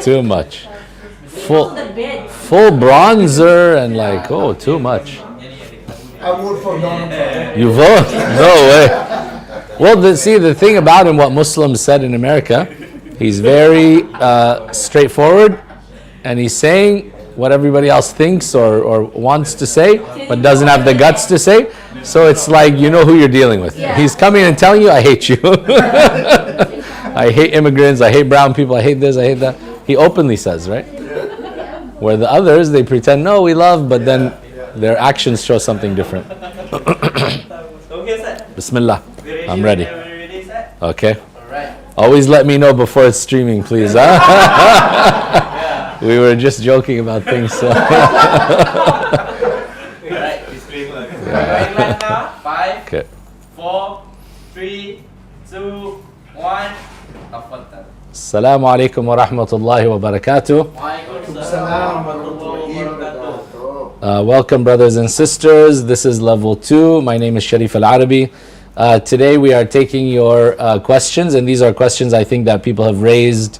Too much. Full bronzer and like, oh, too much. I vote for Donald Trump. You vote? No way. Well, the thing about him, what Muslims said in America, he's very straightforward, and he's saying what everybody else thinks or wants to say, but doesn't have the guts to say. So it's like, you know who you're dealing with. Yeah. He's coming and telling you, I hate you. I hate immigrants, I hate brown people, I hate this, I hate that. He openly says, right? Where the others, they pretend, no, we love, but then their actions show something different. Bismillah. I'm ready. Okay. Always let me know before it's streaming, please. We were just joking about things. So. Okay. 4, 3, 2, 1. Assalamu alaikum wa rahmatullahi wa barakatuh. Welcome, brothers and sisters. This is level 2. My name is Shareef El-Arbi. Today we are taking your questions, and these are questions I think that people have raised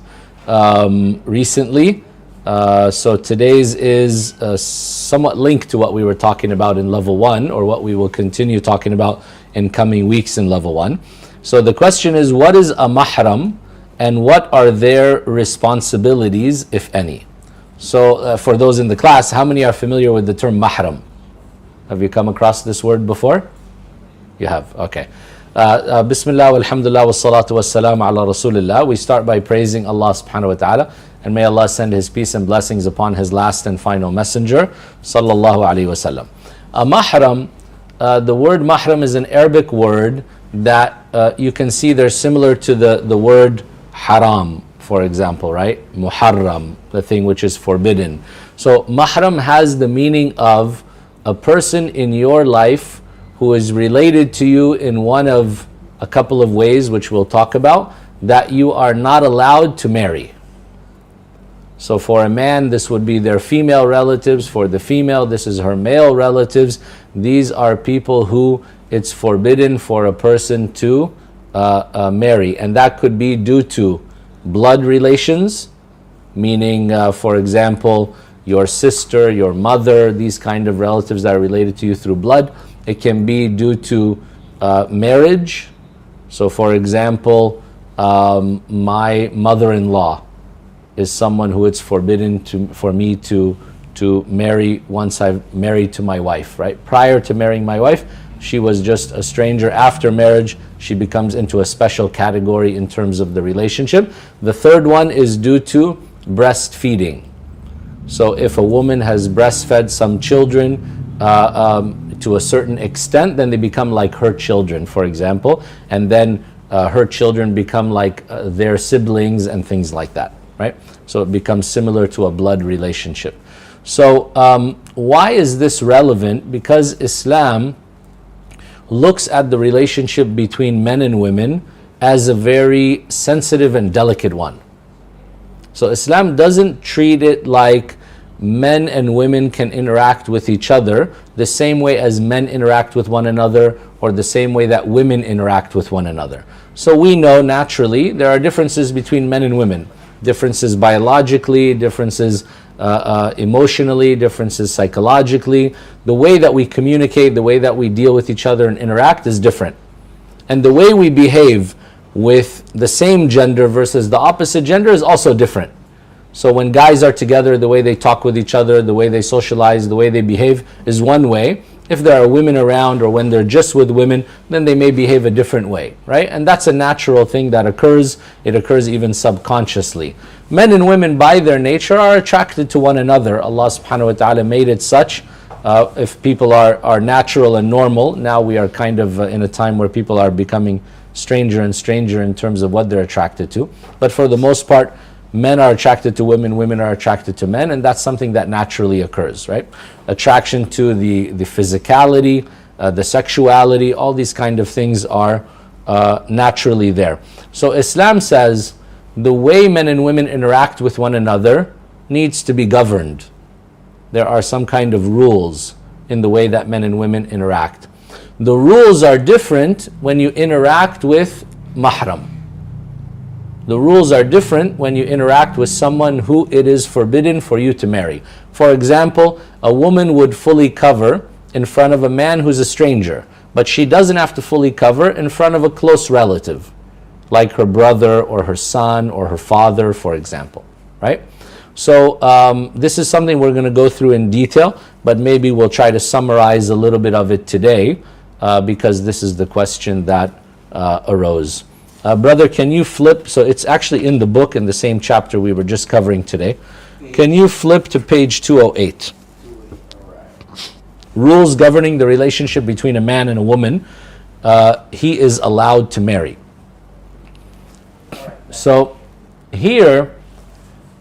recently. So today's is somewhat linked to what we were talking about in level 1, or what we will continue talking about in coming weeks in level 1. So the question is, what is a mahram and what are their responsibilities, if any? So for those in the class, how many are familiar with the term mahram? Have you come across this word before? You have, okay. Bismillah, walhamdulillah, wassalatu wassalamu ala rasulillah. We start by praising Allah subhanahu wa ta'ala, and may Allah send His peace and blessings upon His last and final messenger, sallallahu alayhi wasallam. A mahram, the word mahram is an Arabic word that you can see they're similar to the word haram, for example, right? Muharram, the thing which is forbidden. So mahram has the meaning of a person in your life who is related to you in one of a couple of ways, which we'll talk about, that you are not allowed to marry. So for a man, this would be their female relatives. For the female, this is her male relatives. These are people who it's forbidden for a person to marry. And that could be due to blood relations, meaning, for example, your sister, your mother, these kind of relatives that are related to you through blood. It can be due to marriage. So for example, my mother-in-law is someone who it's forbidden for me to marry once I've married to my wife, right? Prior to marrying my wife, she was just a stranger. After marriage, she becomes into a special category in terms of the relationship. The third one is due to breastfeeding. So if a woman has breastfed some children to a certain extent, then they become like her children, for example, and then her children become like their siblings and things like that, right? So it becomes similar to a blood relationship. So why is this relevant? Because Islam looks at the relationship between men and women as a very sensitive and delicate one. So Islam doesn't treat it like men and women can interact with each other the same way as men interact with one another, or the same way that women interact with one another. So we know naturally there are differences between men and women. Differences biologically, differences emotionally, differences psychologically. The way that we communicate, the way that we deal with each other and interact is different. And the way we behave with the same gender versus the opposite gender is also different. So when guys are together, the way they talk with each other, the way they socialize, the way they behave is one way. If there are women around, or when they're just with women, then they may behave a different way, right? And that's a natural thing that occurs. It occurs even subconsciously. Men and women by their nature are attracted to one another. Allah subhanahu wa ta'ala made it such. If people are natural and normal, now we are kind of in a time where people are becoming stranger and stranger in terms of what they're attracted to. But for the most part, men are attracted to women, women are attracted to men, and that's something that naturally occurs, right? Attraction to the physicality, the sexuality, all these kind of things are naturally there. So Islam says the way men and women interact with one another needs to be governed. There are some kind of rules in the way that men and women interact. The rules are different when you interact with mahram. The rules are different when you interact with someone who it is forbidden for you to marry. For example, a woman would fully cover in front of a man who's a stranger, but she doesn't have to fully cover in front of a close relative, like her brother or her son or her father, for example, right? So this is something we're going to go through in detail, but maybe we'll try to summarize a little bit of it today because this is the question that arose. Brother, can you flip? So it's actually in the book in the same chapter we were just covering today. Can you flip to page 208? Rules governing the relationship between a man and a woman. He is allowed to marry. So here,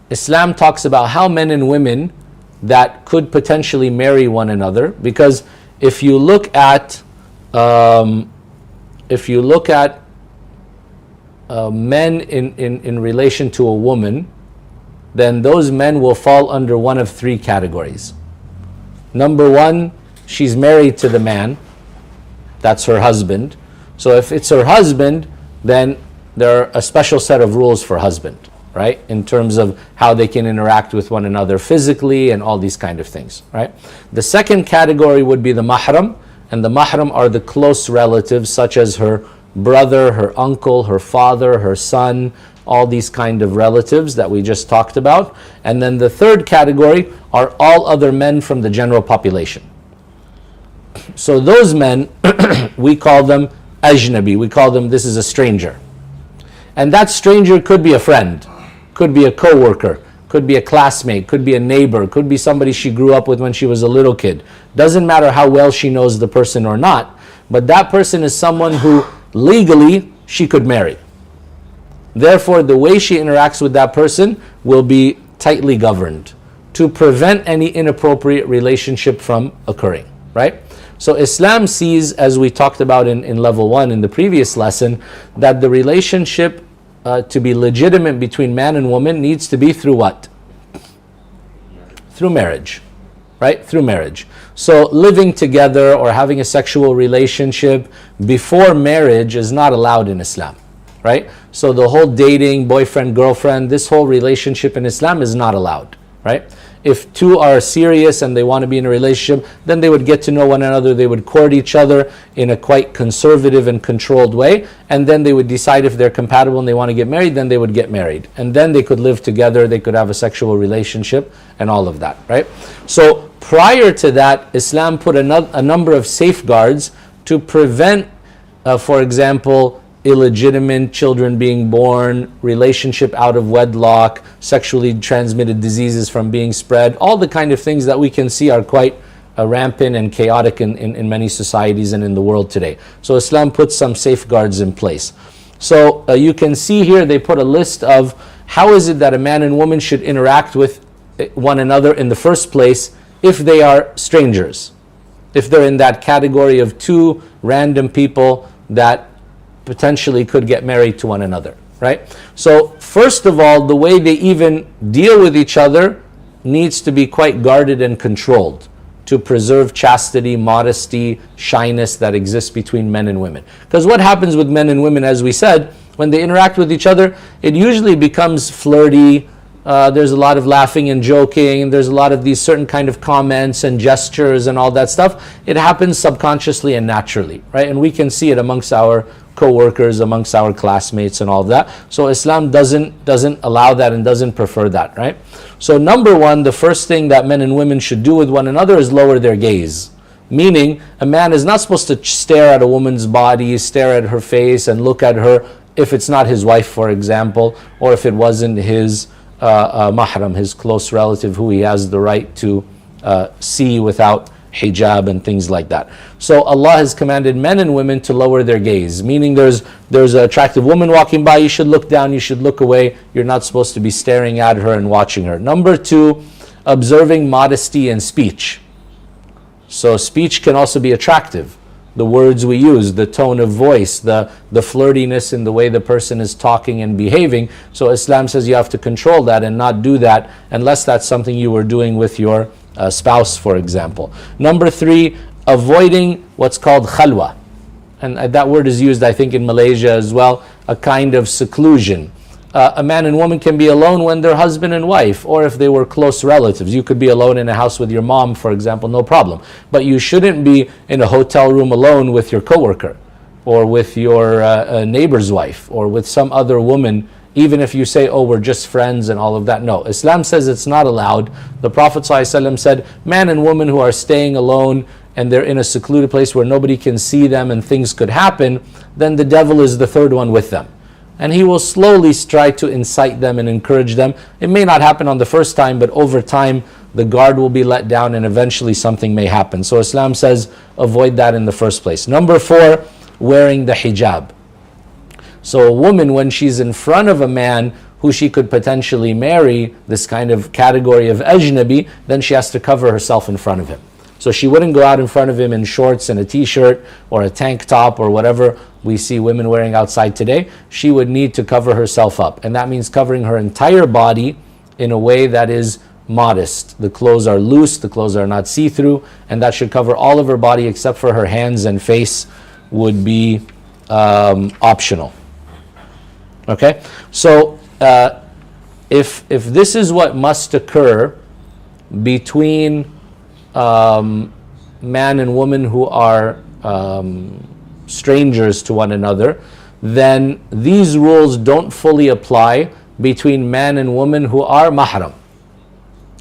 Islam talks about how men and women that could potentially marry one another, because if you look at men in relation to a woman, then those men will fall under one of three categories. Number one, she's married to the man, that's her husband. So if it's her husband, then there are a special set of rules for husband, right? In terms of how they can interact with one another physically and all these kind of things, right? The second category would be the mahram, and the mahram are the close relatives such as her brother, her uncle, her father, her son, all these kind of relatives that we just talked about. And then the third category are all other men from the general population. So those men, we call them ajnabi, we call them, this is a stranger. And that stranger could be a friend, could be a co-worker, could be a classmate, could be a neighbor, could be somebody she grew up with when she was a little kid. Doesn't matter how well she knows the person or not, but that person is someone who legally she could marry. Therefore, the way she interacts with that person will be tightly governed to prevent any inappropriate relationship from occurring, right? So Islam sees, as we talked about in level 1 in the previous lesson, that the relationship to be legitimate between man and woman needs to be through what? Through marriage, right? Through marriage. So living together or having a sexual relationship before marriage is not allowed in Islam, right? So the whole dating, boyfriend, girlfriend, this whole relationship in Islam is not allowed, right? If two are serious and they want to be in a relationship, then they would get to know one another, they would court each other in a quite conservative and controlled way, and then they would decide if they're compatible and they want to get married, then they would get married. And then they could live together, they could have a sexual relationship and all of that, right? So prior to that, Islam put a number of safeguards to prevent, for example, illegitimate children being born, relationship out of wedlock, sexually transmitted diseases from being spread, all the kind of things that we can see are quite rampant and chaotic in many societies and in the world today. So Islam puts some safeguards in place. So you can see here they put a list of how is it that a man and woman should interact with one another in the first place if they are strangers, if they're in that category of two random people that potentially could get married to one another, right? So first of all, the way they even deal with each other needs to be quite guarded and controlled to preserve chastity, modesty, shyness that exists between men and women. Because what happens with men and women, as we said, when they interact with each other, it usually becomes flirty. There's a lot of laughing and joking. There's a lot of these certain kind of comments and gestures and all that stuff. It happens subconsciously and naturally, right? And we can see it amongst our co-workers, amongst our classmates and all of that. So Islam doesn't allow that and doesn't prefer that, right? So number one, the first thing that men and women should do with one another is lower their gaze. Meaning, a man is not supposed to stare at a woman's body, stare at her face and look at her if it's not his wife, for example, or if it wasn't his mahram, his close relative who he has the right to see without hijab and things like that. So Allah has commanded men and women to lower their gaze, meaning there's an attractive woman walking by, you should look down, you should look away, you're not supposed to be staring at her and watching her. Number two, observing modesty in speech. So speech can also be attractive. The words we use, the tone of voice, the flirtiness in the way the person is talking and behaving. So Islam says you have to control that and not do that unless that's something you were doing with your spouse, for example. Number three, avoiding what's called khalwa. And that word is used, I think, in Malaysia as well, a kind of seclusion. A man and woman can be alone when they're husband and wife, or if they were close relatives. You could be alone in a house with your mom, for example, no problem. But you shouldn't be in a hotel room alone with your coworker, or with your neighbor's wife, or with some other woman, even if you say, oh, we're just friends and all of that. No, Islam says it's not allowed. The Prophet ﷺ said, man and woman who are staying alone and they're in a secluded place where nobody can see them and things could happen, then the devil is the third one with them. And he will slowly try to incite them and encourage them. It may not happen on the first time, but over time, the guard will be let down and eventually something may happen. So Islam says, avoid that in the first place. Number 4, wearing the hijab. So a woman, when she's in front of a man who she could potentially marry, this kind of category of ajnabi, then she has to cover herself in front of him. So she wouldn't go out in front of him in shorts and a t-shirt or a tank top or whatever we see women wearing outside today. She would need to cover herself up. And that means covering her entire body in a way that is modest. The clothes are loose, the clothes are not see-through, and that should cover all of her body except for her hands and face would be optional. Okay? So if this is what must occur between man and woman who are strangers to one another, then these rules don't fully apply between man and woman who are mahram.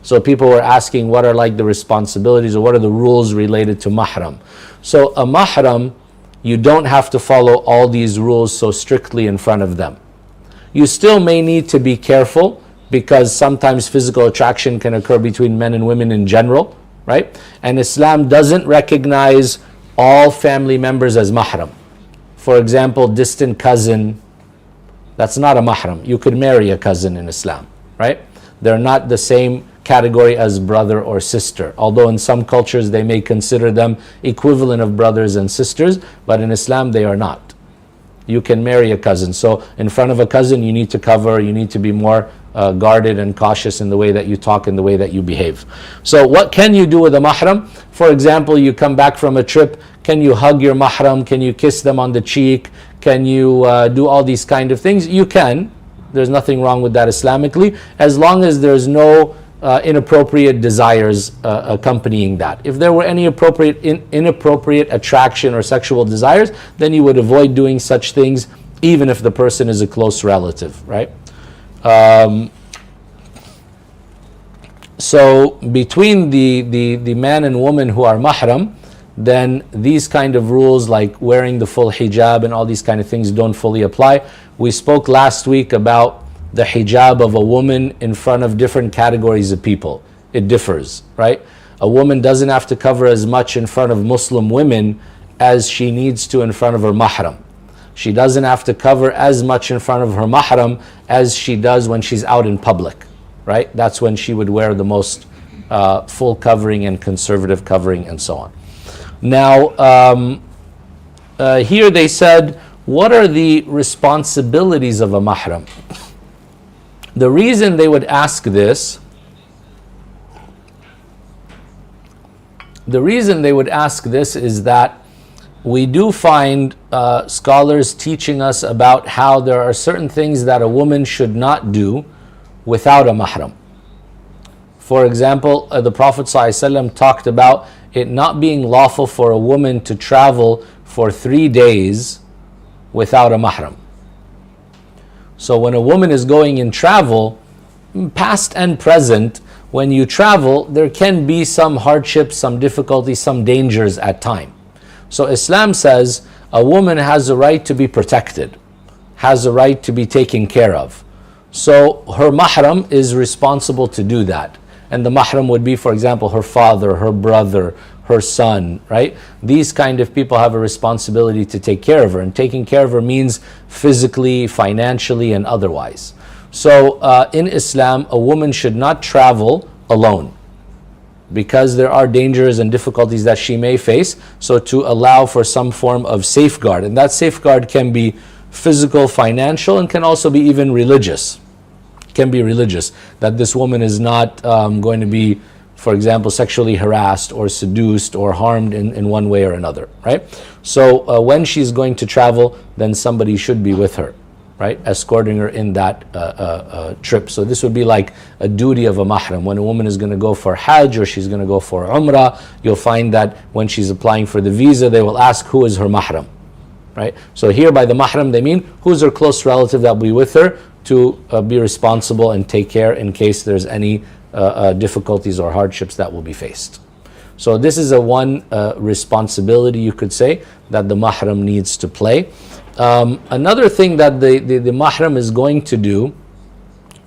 So people were asking what are like the responsibilities or what are the rules related to mahram. So a mahram, you don't have to follow all these rules so strictly in front of them. You still may need to be careful because sometimes physical attraction can occur between men and women in general, right? And Islam doesn't recognize all family members as mahram. For example, distant cousin, that's not a mahram. You could marry a cousin in Islam, right? They're not the same category as brother or sister, although in some cultures they may consider them equivalent of brothers and sisters, but in Islam they are not. You can marry a cousin. So in front of a cousin you need to cover, you need to be more guarded and cautious in the way that you talk and the way that you behave. So what can you do with a mahram? For example, you come back from a trip, can you hug your mahram? Can you kiss them on the cheek? Can you do all these kind of things? You can. There's nothing wrong with that Islamically, as long as there's no inappropriate desires accompanying that. If there were any inappropriate attraction or sexual desires, then you would avoid doing such things even if the person is a close relative, right? So between the man and woman who are mahram, then these kind of rules like wearing the full hijab and all these kind of things don't fully apply. We spoke last week about the hijab of a woman in front of different categories of people. It differs, right? A woman doesn't have to cover as much in front of Muslim women as she needs to in front of her mahram. She doesn't have to cover as much in front of her mahram as she does when she's out in public, right? That's when she would wear the most full covering and conservative covering and so on. Now, here they said, what are the responsibilities of a mahram? The reason they would ask this, is that we do find scholars teaching us about how there are certain things that a woman should not do without a mahram. For example, the Prophet ﷺ talked about it not being lawful for a woman to travel for 3 days without a mahram. So when a woman is going in travel, past and present, when you travel, there can be some hardships, some difficulties, some dangers at time. So Islam says a woman has a right to be protected, has a right to be taken care of. So her mahram is responsible to do that. And the mahram would be, for example, her father, her brother, her son, right? These kind of people have a responsibility to take care of her. And taking care of her means physically, financially, and otherwise. So in Islam, a woman should not travel alone because there are dangers and difficulties that she may face. So to allow for some form of safeguard. And that safeguard can be physical, financial, and can also be even religious. Can be religious. That this woman is not going to be, for example, sexually harassed or seduced or harmed in one way or another, right? So when she's going to travel, then somebody should be with her. right? Escorting her in that trip. So this would be like a duty of a mahram. When a woman is going to go for Hajj or she's going to go for Umrah, you'll find that when she's applying for the visa, they will ask who is her mahram, right? So here by the mahram, they mean who's her close relative that will be with her to be responsible and take care in case there's any difficulties or hardships that will be faced. So this is a one responsibility, you could say, that the mahram needs to play. Another thing that the mahram is going to do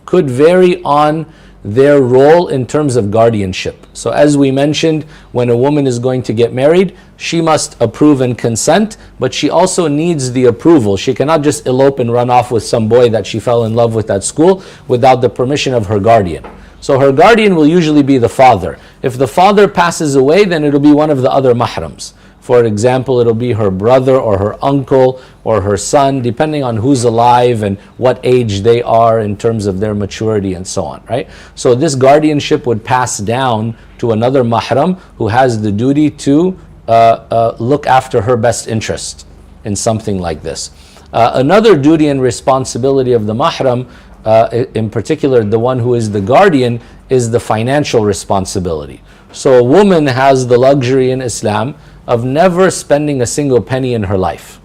could vary on their role in terms of guardianship. So as we mentioned, when a woman is going to get married, she must approve and consent, but she also needs the approval. She cannot just elope and run off with some boy that she fell in love with at school without the permission of her guardian. So her guardian will usually be the father. If the father passes away, then it'll be one of the other mahrams. For example, it'll be her brother or her uncle or her son, depending on who's alive and what age they are in terms of their maturity and so on, right? So this guardianship would pass down to another mahram who has the duty to look after her best interest in something like this. Another duty and responsibility of the mahram, in particular the one who is the guardian, is the financial responsibility. So a woman has the luxury in Islam of never spending a single penny in her life.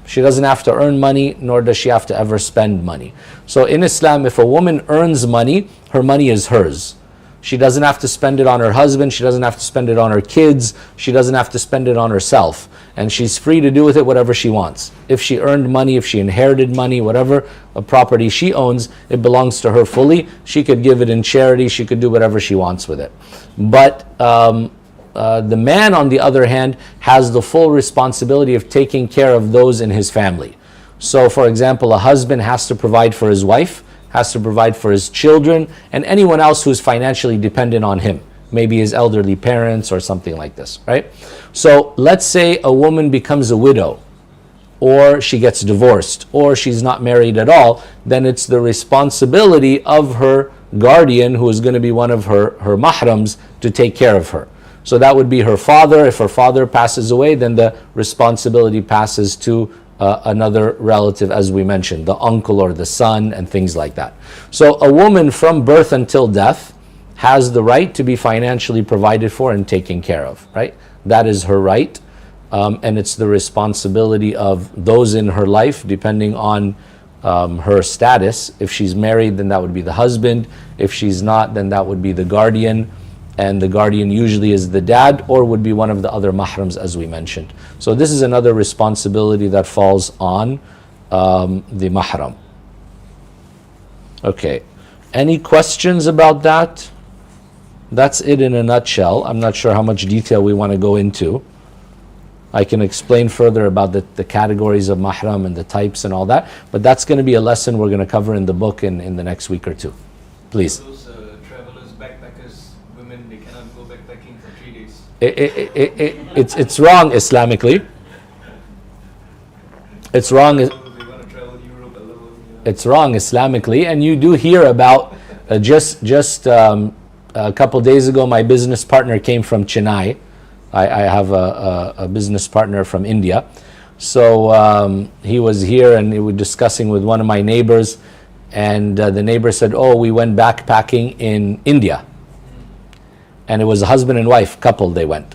She doesn't have to earn money, nor does she have to ever spend money. So in Islam, if a woman earns money, her money is hers. She doesn't have to spend it on her husband, she doesn't have to spend it on her kids, she doesn't have to spend it on herself. And she's free to do with it whatever she wants. If she earned money, if she inherited money, whatever a property she owns, it belongs to her fully. She could give it in charity, she could do whatever she wants with it. But the man, on the other hand, has the full responsibility of taking care of those in his family. So, for example, a husband has to provide for his wife, has to provide for his children, and anyone else who's financially dependent on him. Maybe his elderly parents or something like this, right? So, let's say a woman becomes a widow, or she gets divorced, or she's not married at all, then it's the responsibility of her guardian, who is going to be one of her mahrams, to take care of her. So that would be her father. If her father passes away, then the responsibility passes to another relative, as we mentioned, the uncle or the son and things like that. So a woman from birth until death has the right to be financially provided for and taken care of, right? That is her right, and it's the responsibility of those in her life, depending on her status. If she's married, then that would be the husband. If she's not, then that would be the guardian. And the guardian usually is the dad, or would be one of the other mahrams, as we mentioned. So this is another responsibility that falls on the mahram. Okay, any questions about that? That's it in a nutshell. I'm not sure how much detail we want to go into. I can explain further about the categories of mahram and the types and all that, but that's going to be a lesson we're going to cover in the book in the next week or two. Please. It's wrong Islamically. It's wrong. It's wrong Islamically, and you do hear about just a couple days ago. My business partner came from Chennai. I have a business partner from India, so he was here, and we were discussing with one of my neighbors, and the neighbor said, "Oh, we went backpacking in India." And it was a husband and wife couple, they went.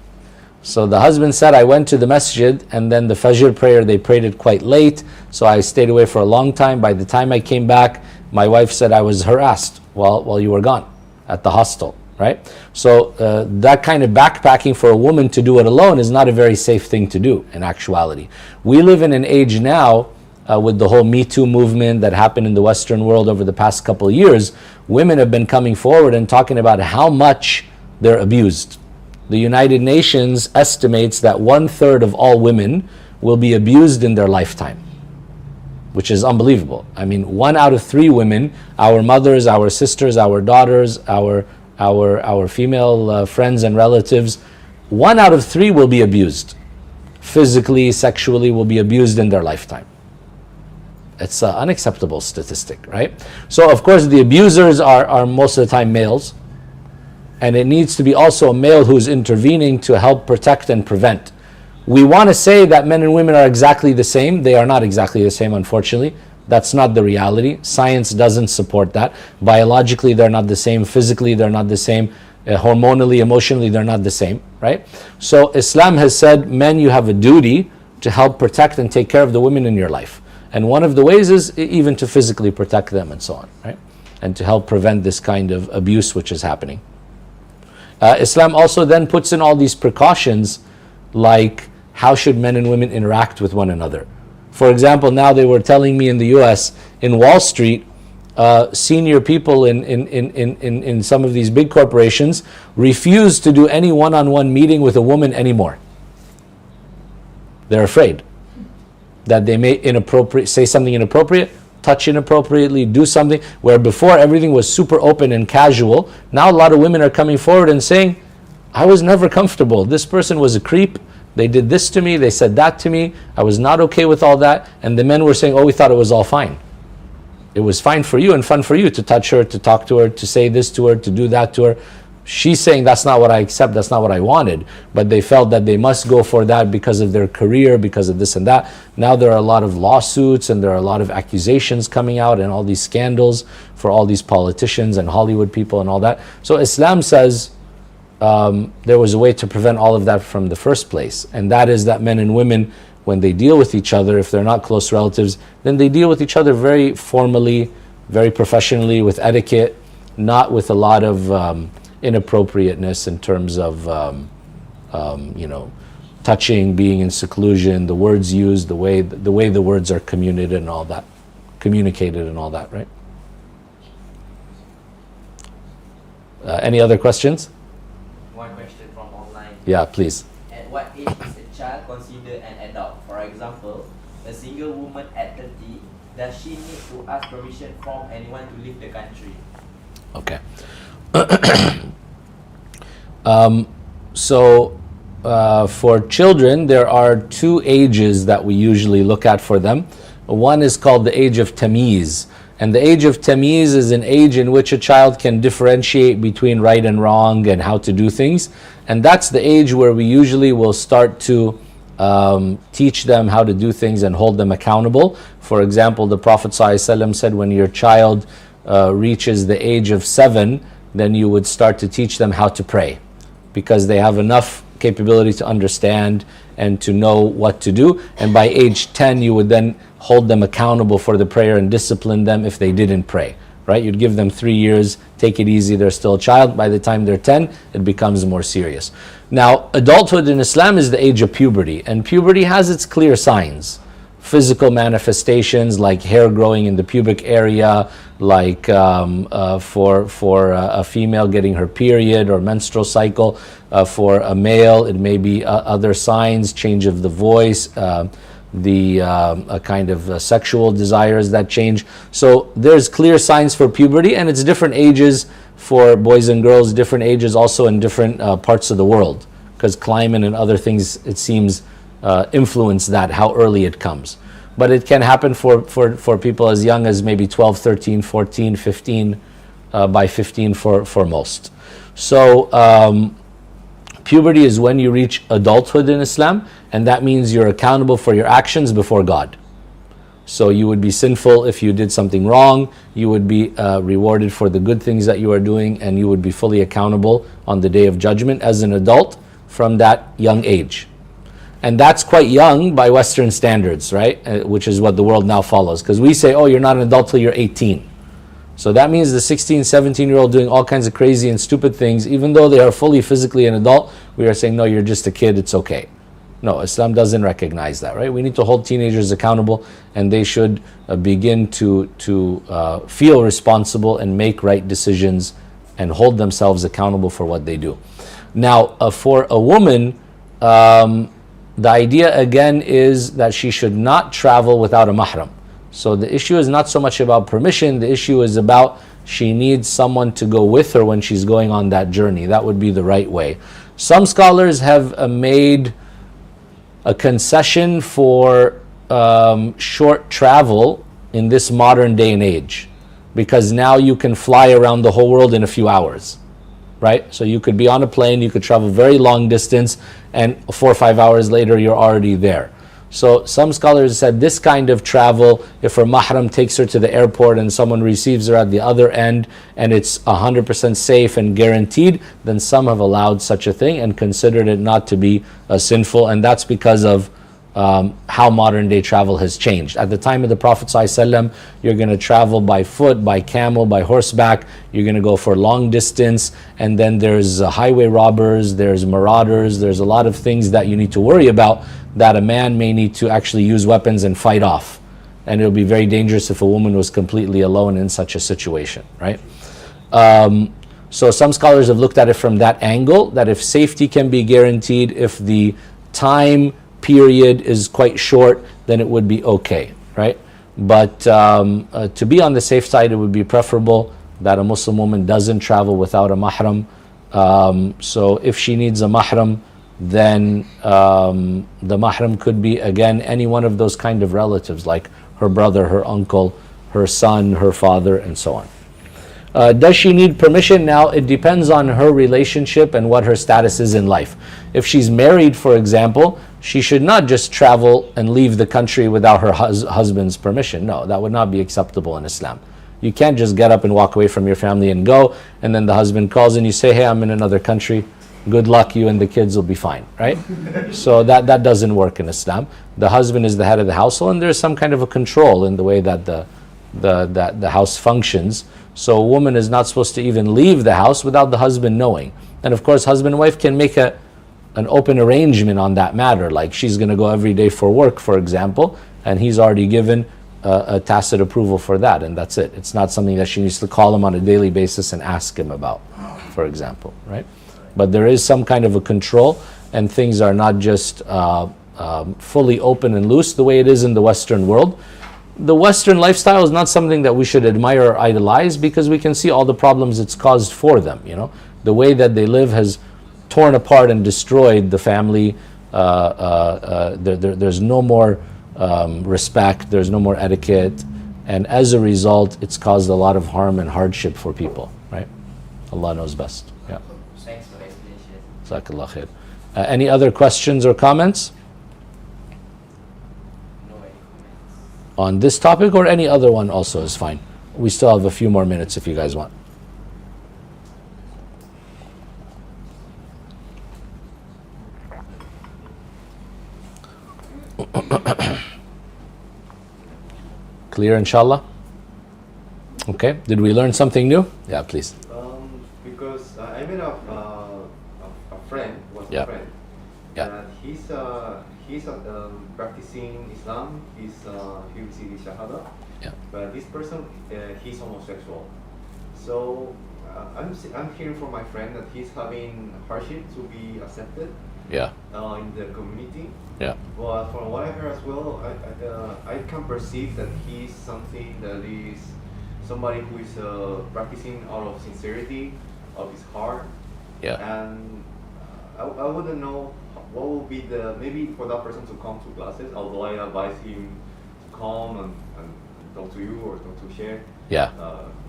So the husband said, I went to the masjid, and then the Fajr prayer, they prayed it quite late, so I stayed away for a long time. By the time I came back, my wife said I was harassed while you were gone at the hostel, right? So that kind of backpacking for a woman to do it alone is not a very safe thing to do in actuality. We live in an age now, with the whole Me Too movement that happened in the Western world over the past couple of years, women have been coming forward and talking about how much they're abused. The United Nations estimates that 1/3 of all women will be abused in their lifetime, which is unbelievable. I mean, 1 out of 3 women, our mothers, our sisters, our daughters, our female friends and relatives, 1 out of 3 will be abused. Physically, sexually, will be abused in their lifetime. It's an unacceptable statistic, right? So, of course, the abusers are most of the time males. And it needs to be also a male who's intervening to help protect and prevent. We want to say that men and women are exactly the same. They are not exactly the same, unfortunately. That's not the reality. Science doesn't support that. Biologically, they're not the same. Physically, they're not the same. Hormonally, emotionally, they're not the same, right? So Islam has said, men, you have a duty to help protect and take care of the women in your life. And one of the ways is even to physically protect them and so on, right? And to help prevent this kind of abuse which is happening. Islam also then puts in all these precautions, like how should men and women interact with one another. For example, now they were telling me in the US, in Wall Street, senior people in some of these big corporations refuse to do any one-on-one meeting with a woman anymore. They're afraid that they may say something inappropriate, touch inappropriately, do something, where before everything was super open and casual. Now a lot of women are coming forward and saying, I was never comfortable. This person was a creep. They did this to me, they said that to me, I was not okay with all that. And the men were saying, oh, we thought it was all fine. It was fine for you and fun for you to touch her, to talk to her, to say this to her, to do that to her. She's saying, that's not what I accept, that's not what I wanted. But they felt that they must go for that because of their career, because of this and that. Now there are a lot of lawsuits and there are a lot of accusations coming out and all these scandals for all these politicians and Hollywood people and all that. So Islam says, there was a way to prevent all of that from the first place, and that is that men and women, when they deal with each other, if they're not close relatives, then they deal with each other very formally, very professionally, with etiquette, not with a lot of inappropriateness in terms of touching, being in seclusion, the words used, the way the words are communicated and all that, right? Any other questions? One question from online. Yeah, please. At what age is a child considered an adult? For example, a single woman at 30, does she need to ask permission from anyone to leave the country? Okay. For children, there are two ages that we usually look at for them. One is called the age of Tamiz. And the age of Tamiz is an age in which a child can differentiate between right and wrong and how to do things. And that's the age where we usually will start to teach them how to do things and hold them accountable. For example, the Prophet ﷺ said, when your child reaches the age of 7, then you would start to teach them how to pray, because they have enough capability to understand and to know what to do. And by age 10, you would then hold them accountable for the prayer and discipline them if they didn't pray, right? You'd give them 3 years, take it easy, they're still a child. By the time they're 10, it becomes more serious. Now, adulthood in Islam is the age of puberty, and puberty has its clear signs. Physical manifestations like hair growing in the pubic area, like for a female getting her period or menstrual cycle. For a male, it may be other signs, change of the voice, a kind of sexual desires that change. So there's clear signs for puberty, and it's different ages for boys and girls, different ages also in different parts of the world, because climate and other things, it seems, influence that, how early it comes. But it can happen for people as young as maybe 12, 13, 14, 15, by 15 for most. So puberty is when you reach adulthood in Islam, and that means you're accountable for your actions before God. So you would be sinful if you did something wrong, you would be rewarded for the good things that you are doing, and you would be fully accountable on the Day of Judgment as an adult from that young age. And that's quite young by Western standards, right? Which is what the world now follows. Because we say, oh, you're not an adult till you're 18. So that means the 16, 17-year-old doing all kinds of crazy and stupid things, even though they are fully physically an adult, we are saying, no, you're just a kid, it's okay. No, Islam doesn't recognize that, right? We need to hold teenagers accountable, and they should begin to feel responsible and make right decisions and hold themselves accountable for what they do. Now, for a woman, the idea again is that she should not travel without a mahram. So the issue is not so much about permission, the issue is about she needs someone to go with her when she's going on that journey. That would be the right way. Some scholars have made a concession for short travel in this modern day and age, because now you can fly around the whole world in a few hours. Right? So you could be on a plane, you could travel very long distance, and 4 or 5 hours later you're already there. So some scholars said this kind of travel, if her mahram takes her to the airport and someone receives her at the other end and it's 100% safe and guaranteed, then some have allowed such a thing and considered it not to be sinful, and that's because of how modern day travel has changed. At the time of the Prophet ﷺ, you're going to travel by foot, by camel, by horseback. You're going to go for long distance, and then there's highway robbers, there's marauders, there's a lot of things that you need to worry about that a man may need to actually use weapons and fight off. And it would be very dangerous if a woman was completely alone in such a situation, right? So some scholars have looked at it from that angle, that if safety can be guaranteed, if the time period is quite short, then it would be okay, right? But to be on the safe side, it would be preferable that a Muslim woman doesn't travel without a mahram. So if she needs a mahram, then the mahram could be, again, any one of those kind of relatives, like her brother, her uncle, her son, her father, and so on. Does she need permission? Now, it depends on her relationship and what her status is in life. If she's married, for example, she should not just travel and leave the country without her husband's permission. No, that would not be acceptable in Islam. You can't just get up and walk away from your family and go, and then the husband calls and you say, hey, I'm in another country. Good luck, you and the kids will be fine, right? So that doesn't work in Islam. The husband is the head of the household, and there's some kind of a control in the way that the house functions. So a woman is not supposed to even leave the house without the husband knowing. And of course, husband and wife can make an open arrangement on that matter. Like she's going to go every day for work, for example, and he's already given a tacit approval for that, and that's it. It's not something that she needs to call him on a daily basis and ask him about, for example, right? But there is some kind of a control, and things are not just fully open and loose the way it is in the Western world. The Western lifestyle is not something that we should admire or idolize, because we can see all the problems it's caused for them. You know, the way that they live has torn apart and destroyed the family. There's no more respect, there's no more etiquette, and as a result, it's caused a lot of harm and hardship for people, right? Allah knows best. Yeah. Thanks for the explanation. Jazakallah khair. Any other questions or comments No any comments. on this topic, or any other one also is fine? We still have a few more minutes if you guys want. Clear, inshallah? Okay, did we learn something new? Yeah, please. Because I met a friend, Yeah. a friend. Yeah. He's practicing Islam. He received his shahada. Yeah. But this person, he's homosexual. So I'm hearing from my friend that he's having hardship to be accepted Yeah, in the community. yeah, But from what I heard as well, I can perceive that he's something that is somebody who is practicing out of sincerity of his heart. yeah, And I wouldn't know what will be maybe for that person to come to classes, although I advise him to come and talk to you or talk to Shareef. yeah,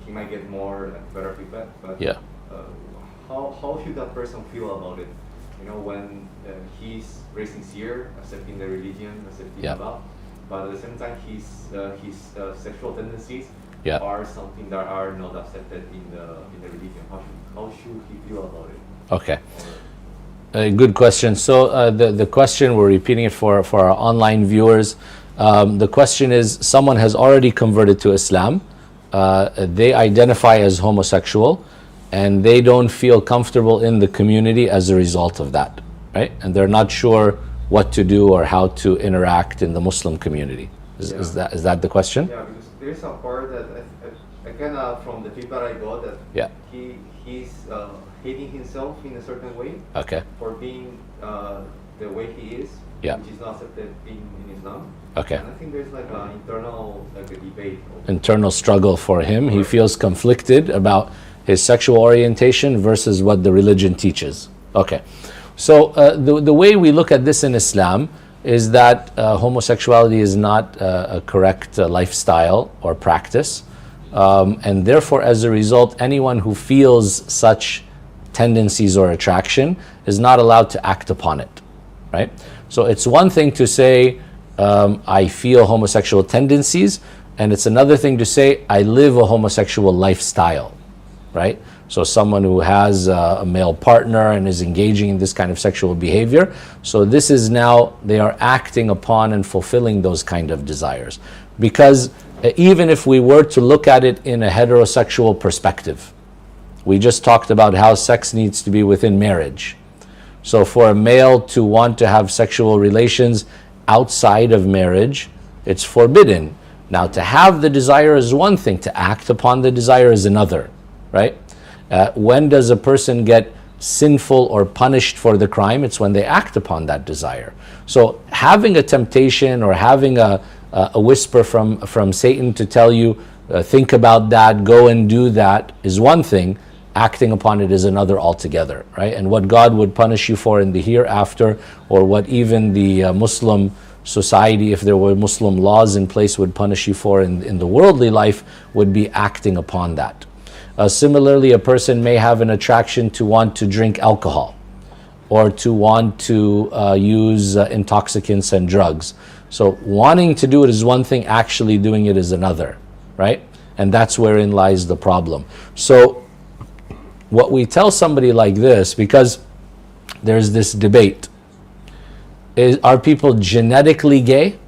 He might get more and better feedback. But yeah. how should that person feel about it? You know, when he's very sincere, accepting the religion, accepting Yeah. Allah, but at the same time, his sexual tendencies Yeah. are something that are not accepted in the religion. How should he feel about it? Okay. Good question. So the question, we're repeating it for our online viewers. The question is, someone has already converted to Islam. They identify as homosexual, and they don't feel comfortable in the community as a result of that, right? And they're not sure what to do or how to interact in the Muslim community. Is that the question? Yeah, because there's a part that I kind of, from the feedback I got, that Yeah. he's hating himself in a certain way Okay. for being the way he is, Yeah. which is not accepted in Islam. Okay. And I think there's like an internal a debate. Internal struggle for him. He feels conflicted about his sexual orientation versus what the religion teaches. Okay. So the way we look at this in Islam is that homosexuality is not a correct lifestyle or practice. And therefore, as a result, anyone who feels such tendencies or attraction is not allowed to act upon it, right? So it's one thing to say, I feel homosexual tendencies, and it's another thing to say I live a homosexual lifestyle, right? So someone who has a male partner and is engaging in this kind of sexual behavior. So this is now, they are acting upon and fulfilling those kind of desires. Because even if we were to look at it in a heterosexual perspective, we just talked about how sex needs to be within marriage. So for a male to want to have sexual relations outside of marriage, it's forbidden. Now, to have the desire is one thing, to act upon the desire is another, right? When does a person get sinful or punished for the crime? It's when they act upon that desire. So having a temptation or having a whisper from Satan to tell you, think about that, go and do that, is one thing. Acting upon it is another altogether, right? And what God would punish you for in the hereafter, or what even the Muslim society, if there were Muslim laws in place, would punish you for in the worldly life, would be acting upon that. Similarly, a person may have an attraction to want to drink alcohol or to want to use intoxicants and drugs. So wanting to do it is one thing, actually doing it is another, right? And that's wherein lies the problem. So what we tell somebody like this, because there's this debate, are people genetically gay?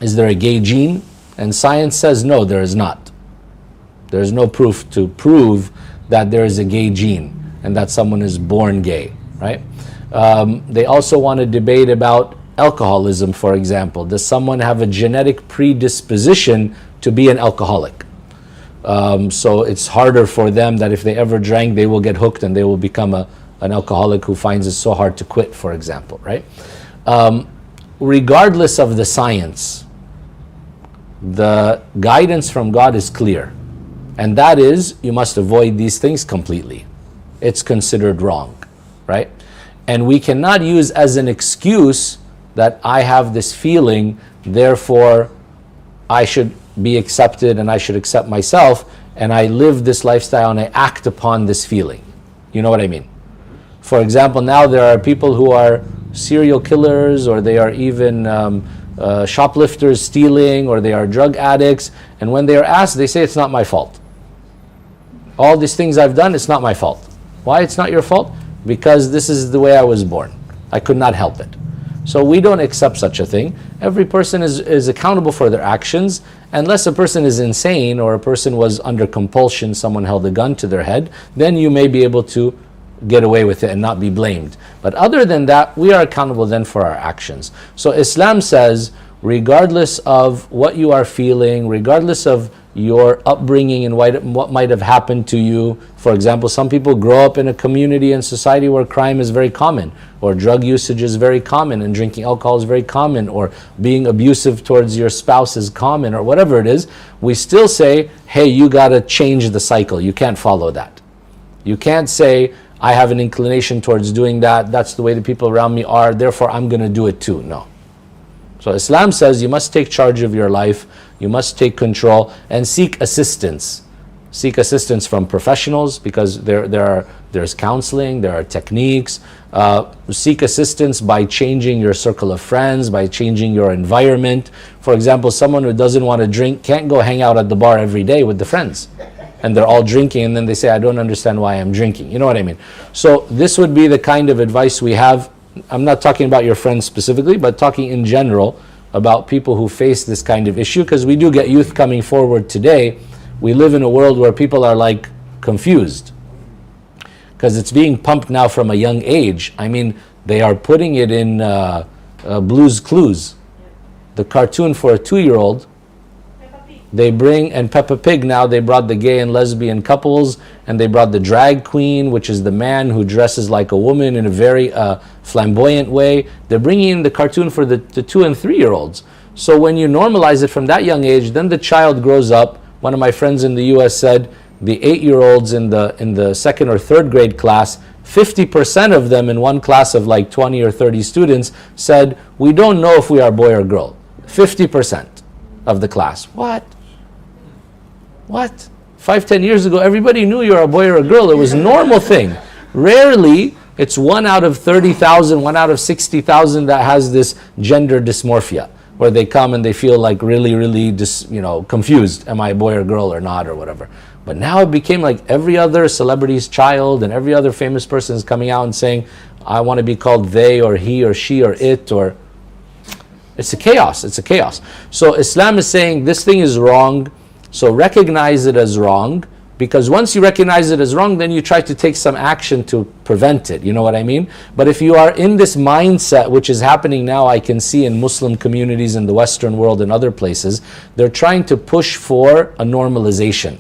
Is there a gay gene? And science says no, there is not. There's no proof to prove that there is a gay gene and that someone is born gay, right? They also want to debate about alcoholism, for example. Does someone have a genetic predisposition to be an alcoholic? So it's harder for them that if they ever drank, they will get hooked and they will become an alcoholic who finds it so hard to quit, for example, right? Regardless of the science, the guidance from God is clear. And that is, you must avoid these things completely. It's considered wrong, right? And we cannot use as an excuse that I have this feeling, therefore I should be accepted and I should accept myself, and I live this lifestyle and I act upon this feeling. You know what I mean? For example, now there are people who are serial killers, or they are even shoplifters stealing, or they are drug addicts, and when they are asked, they say it's not my fault. All these things I've done, it's not my fault. Why it's not your fault? Because this is the way I was born. I could not help it. So we don't accept such a thing. Every person is accountable for their actions, unless a person is insane or a person was under compulsion, someone held a gun to their head, then you may be able to get away with it and not be blamed. But other than that, we are accountable then for our actions. So Islam says, regardless of what you are feeling, regardless of your upbringing and what might have happened to you. For example, some people grow up in a community and society where crime is very common, or drug usage is very common, and drinking alcohol is very common, or being abusive towards your spouse is common, or whatever it is. We still say, hey, you got to change the cycle. You can't follow that. You can't say, I have an inclination towards doing that. That's the way the people around me are, therefore I'm going to do it too. No. So Islam says you must take charge of your life, you must take control, and seek assistance. Seek assistance from professionals, because there's counseling, there are techniques. Seek assistance by changing your circle of friends, by changing your environment. For example, someone who doesn't want to drink can't go hang out at the bar every day with the friends. And they're all drinking, and then they say, I don't understand why I'm drinking. You know what I mean? So this would be the kind of advice we have. I'm not talking about your friends specifically, but talking in general about people who face this kind of issue, because we do get youth coming forward today. We live in a world where people are like confused, because it's being pumped now from a young age. I mean, they are putting it in Blue's Clues, the cartoon for a 2-year-old. They bring, and Peppa Pig now, they brought the gay and lesbian couples, and they brought the drag queen, which is the man who dresses like a woman in a very flamboyant way. They're bringing in the cartoon for the 2 and 3-year-olds. So when you normalize it from that young age, then the child grows up. One of my friends in the US said the 8-year-olds in the second or third grade class, 50% of them in one class of like 20 or 30 students said, we don't know if we are boy or girl. 50% of the class. What? 5-10 years ago, everybody knew you were a boy or a girl. It was a normal thing. Rarely, it's 1 out of 30,000, 1 out of 60,000 that has this gender dysmorphia. where they come and they feel like really confused. Am I a boy or girl or not or whatever? But now it became like every other celebrity's child and every other famous person is coming out and saying, I want to be called they or he or she or it, or it's a chaos. It's a chaos. So Islam is saying this thing is wrong, so recognize it as wrong, because once you recognize it as wrong, then you try to take some action to prevent it. You know what I mean? But if you are in this mindset, which is happening now, I can see in Muslim communities in the Western world and other places, they're trying to push for a normalization.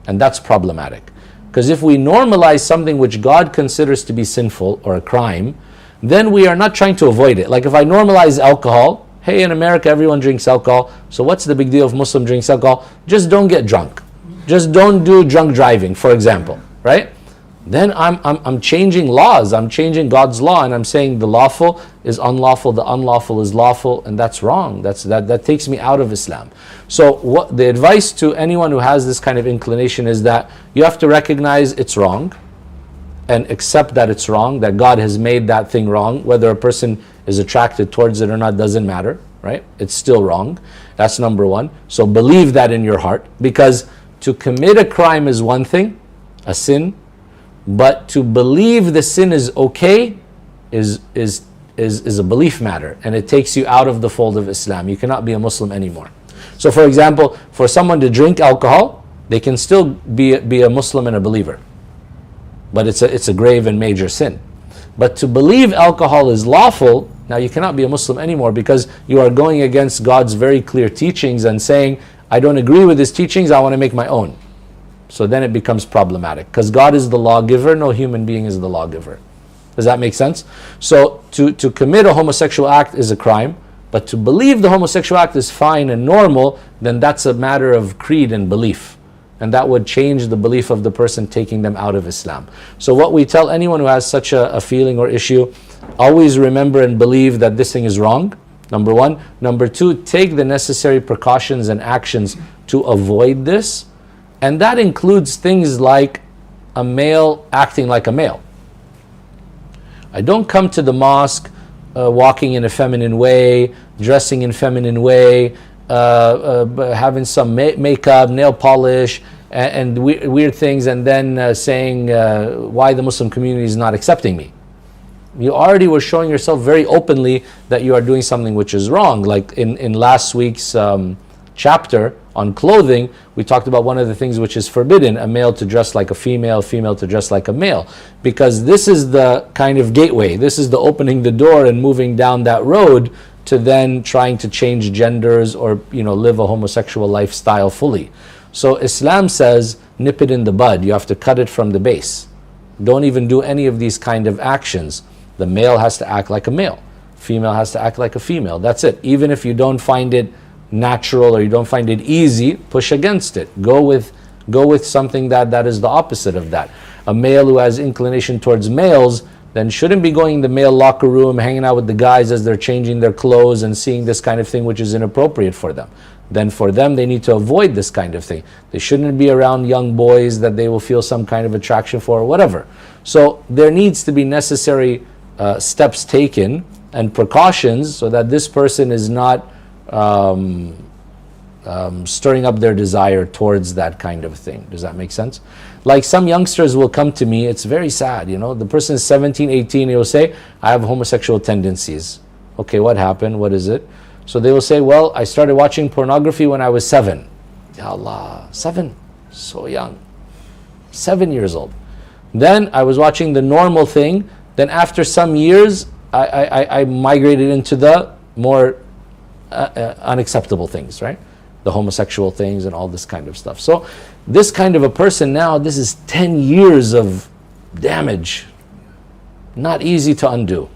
And that's problematic. Because if we normalize something which God considers to be sinful or a crime, then we are not trying to avoid it. Like if I normalize alcohol, hey, in America everyone drinks alcohol, so what's the big deal if Muslim drinks alcohol? Just don't get drunk. Just don't do drunk driving, for example, right? Then I'm changing laws. I'm changing God's law, and I'm saying the lawful is unlawful, the unlawful is lawful, and that's wrong. That takes me out of Islam. So what the advice to anyone who has this kind of inclination is that you have to recognize it's wrong and accept that it's wrong, that God has made that thing wrong. Whether a person is attracted towards it or not doesn't matter, right? It's still wrong. That's number one. So believe that in your heart, because to commit a crime is one thing, a sin, but to believe the sin is okay is a belief matter, and it takes you out of the fold of Islam. You cannot be a Muslim anymore. So for example, for someone to drink alcohol, they can still be a Muslim and a believer, but it's a grave and major sin. But to believe alcohol is lawful, now you cannot be a Muslim anymore, because you are going against God's very clear teachings and saying, I don't agree with his teachings, I want to make my own. So then it becomes problematic, because God is the lawgiver, no human being is the lawgiver. Does that make sense? So to commit a homosexual act is a crime, but to believe the homosexual act is fine and normal, then that's a matter of creed and belief. And that would change the belief of the person, taking them out of Islam. So what we tell anyone who has such a feeling or issue, always remember and believe that this thing is wrong, number one. Number two, take the necessary precautions and actions to avoid this. And that includes things like a male acting like a male. I don't come to the mosque walking in a feminine way, dressing in feminine way, having some makeup, nail polish, and weird things, and then saying why the Muslim community is not accepting me. You already were showing yourself very openly that you are doing something which is wrong. Like in last week's chapter on clothing, we talked about one of the things which is forbidden, a male to dress like a female, female to dress like a male, because this is the kind of gateway, this is the opening the door and moving down that road to then trying to change genders or live a homosexual lifestyle fully. So Islam says nip it in the bud, you have to cut it from the base. Don't even do any of these kind of actions. The male has to act like a male, female has to act like a female, that's it. Even if you don't find it natural or you don't find it easy, push against it. Go with something that is the opposite of that. A male who has inclination towards males then shouldn't be going in the male locker room, hanging out with the guys as they're changing their clothes and seeing this kind of thing which is inappropriate for them. Then for them, they need to avoid this kind of thing. They shouldn't be around young boys that they will feel some kind of attraction for or whatever. So there needs to be necessary steps taken and precautions so that this person is not stirring up their desire towards that kind of thing. Does that make sense? Like some youngsters will come to me, it's very sad, the person is 17, 18, he will say, I have homosexual tendencies. Okay, what happened? What is it? So they will say, well, I started watching pornography when I was 7. Ya Allah, 7? So young. 7 years old. Then I was watching the normal thing. Then after some years, I migrated into the more unacceptable things, right? The homosexual things and all this kind of stuff. So this kind of a person now, this is 10 years of damage. Not easy to undo.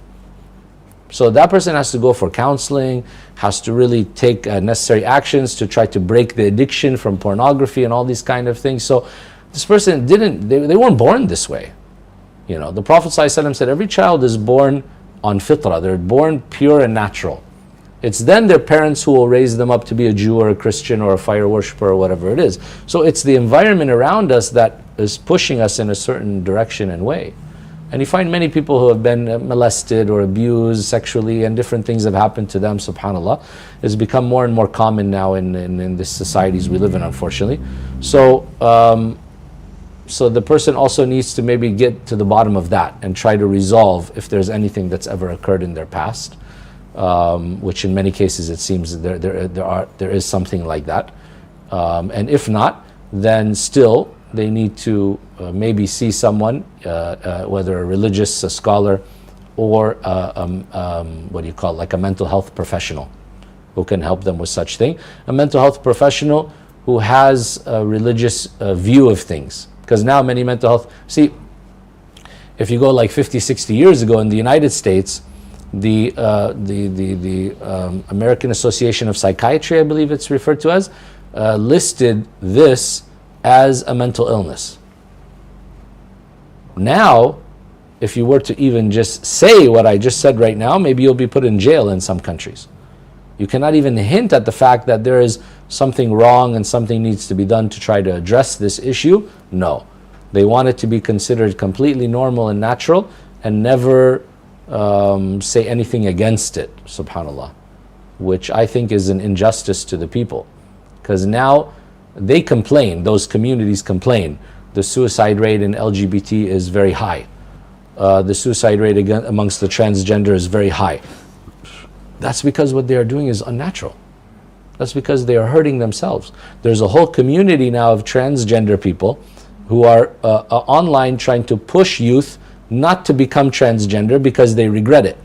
So that person has to go for counseling, has to really take necessary actions to try to break the addiction from pornography and all these kind of things. So this person they weren't born this way. The Prophet ﷺ said every child is born on fitrah, they're born pure and natural. It's then their parents who will raise them up to be a Jew or a Christian or a fire worshiper or whatever it is. So it's the environment around us that is pushing us in a certain direction and way. And you find many people who have been molested or abused sexually, and different things have happened to them, subhanAllah. It's become more and more common now in the societies we live in, unfortunately. So, so the person also needs to maybe get to the bottom of that and try to resolve if there's anything that's ever occurred in their past, which in many cases it seems there is something like that. And if not, then still they need to maybe see someone, whether a religious, a scholar, or what do you call it, like a mental health professional who can help them with such thing. A mental health professional who has a religious view of things. Because now many mental health, see, if you go like 50, 60 years ago in the United States, the American Association of Psychiatry, I believe it's referred to as, listed this as a mental illness. Now, if you were to even just say what I just said right now, maybe you'll be put in jail in some countries. You cannot even hint at the fact that there is something wrong and something needs to be done to try to address this issue. No. They want it to be considered completely normal and natural and never say anything against it, subhanAllah, which I think is an injustice to the people. Because now they complain, those communities complain, the suicide rate in LGBT is very high. The suicide rate amongst the transgender is very high. That's because what they are doing is unnatural. That's because they are hurting themselves. There's a whole community now of transgender people who are online trying to push youth not to become transgender because they regret it.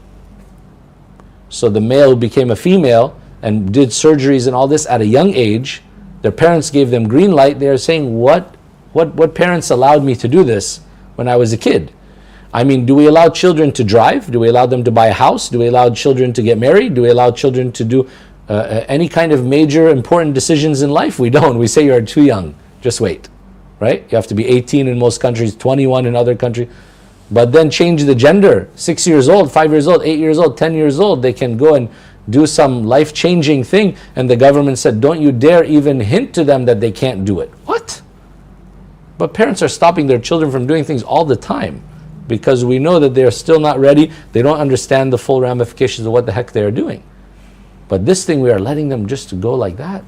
So the male became a female and did surgeries and all this at a young age. Their parents gave them green light. They are saying, what parents allowed me to do this when I was a kid? I mean, do we allow children to drive? Do we allow them to buy a house? Do we allow children to get married? Do we allow children to do any kind of major important decisions in life? We don't. We say you're too young. Just wait, right? You have to be 18 in most countries, 21 in other countries. But then change the gender. 6 years old, 5 years old, 8 years old, 10 years old, they can go and do some life-changing thing, and the government said, don't you dare even hint to them that they can't do it. What? But parents are stopping their children from doing things all the time because we know that they're still not ready. They don't understand the full ramifications of what the heck they're doing. But this thing, we are letting them just to go like that.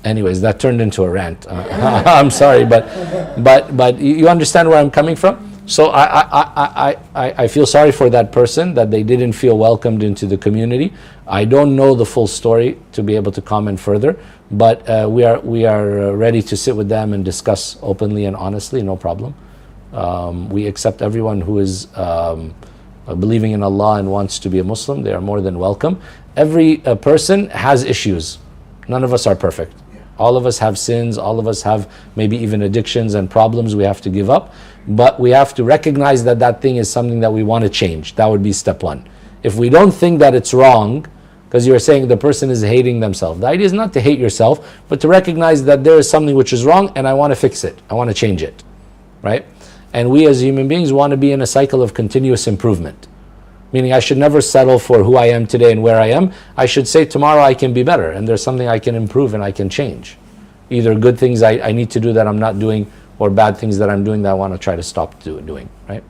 Anyways, that turned into a rant. I'm sorry, but you understand where I'm coming from? So I feel sorry for that person that they didn't feel welcomed into the community. I don't know the full story to be able to comment further, but we are ready to sit with them and discuss openly and honestly, no problem. We accept everyone who is believing in Allah and wants to be a Muslim. They are more than welcome. Every person has issues. None of us are perfect. All of us have sins, all of us have maybe even addictions and problems we have to give up, but we have to recognize that that thing is something that we want to change. That would be step one. If we don't think that it's wrong, because you're saying the person is hating themselves. The idea is not to hate yourself, but to recognize that there is something which is wrong and I want to fix it. I want to change it, right? And we as human beings want to be in a cycle of continuous improvement. Meaning I should never settle for who I am today and where I am. I should say tomorrow I can be better and there's something I can improve and I can change. Either good things I need to do that I'm not doing, or bad things that I'm doing that I want to try to stop doing, right?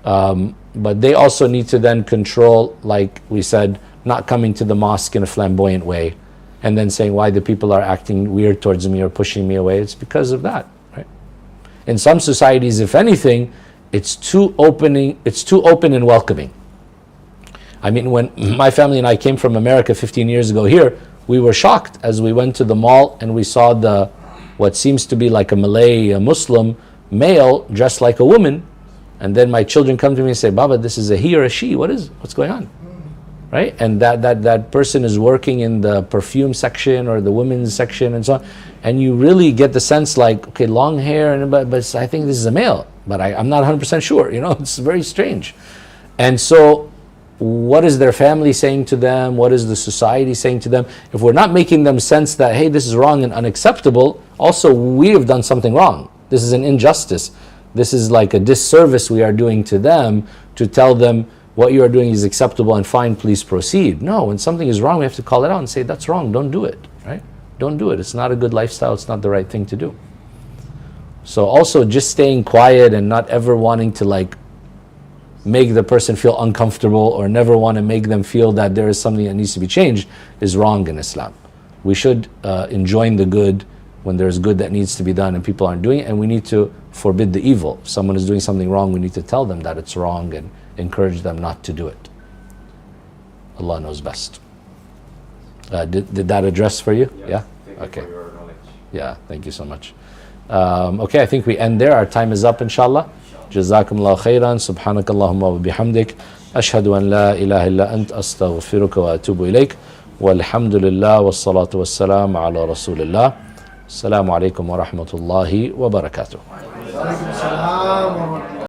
But they also need to then control, like we said, not coming to the mosque in a flamboyant way and then saying why the people are acting weird towards me or pushing me away. It's because of that, right? In some societies, if anything, it's too open and welcoming. I mean, when my family and I came from America 15 years ago here, we were shocked as we went to the mall and we saw what seems to be like a Malay, a Muslim male dressed like a woman. And then my children come to me and say, Baba, this is a he or a she. What's going on? Right? And that person is working in the perfume section or the women's section and so on. And you really get the sense like, okay, long hair, but I think this is a male, but I'm not 100% sure. It's very strange. And so what is their family saying to them? What is the society saying to them? If we're not making them sense that, hey, this is wrong and unacceptable, also we have done something wrong. This is an injustice. This is like a disservice we are doing to them to tell them what you are doing is acceptable and fine, please proceed. No, when something is wrong, we have to call it out and say, that's wrong, don't do it, right? Don't do it. It's not a good lifestyle. It's not the right thing to do. So also just staying quiet and not ever wanting to like make the person feel uncomfortable or never want to make them feel that there is something that needs to be changed is wrong in Islam. We should enjoin the good when there's good that needs to be done and people aren't doing it, and we need to forbid the evil. If someone is doing something wrong, we need to tell them that it's wrong and encourage them not to do it. Allah knows best. Did that address for you? Yes. Yeah? Thank Okay. you for your knowledge. Yeah, thank you so much. Okay, I think we end there. Our time is up, inshallah. Jazakumullah khairan. Subhanakallahumma wa bihamdik. Ashhadu an la ilaha illa ant astaghfiruka wa atubu ilayk. Walhamdulillah wa salatu wa salam ala rasulillah. Assalamu alaikum wa rahmatullahi wa barakatuh.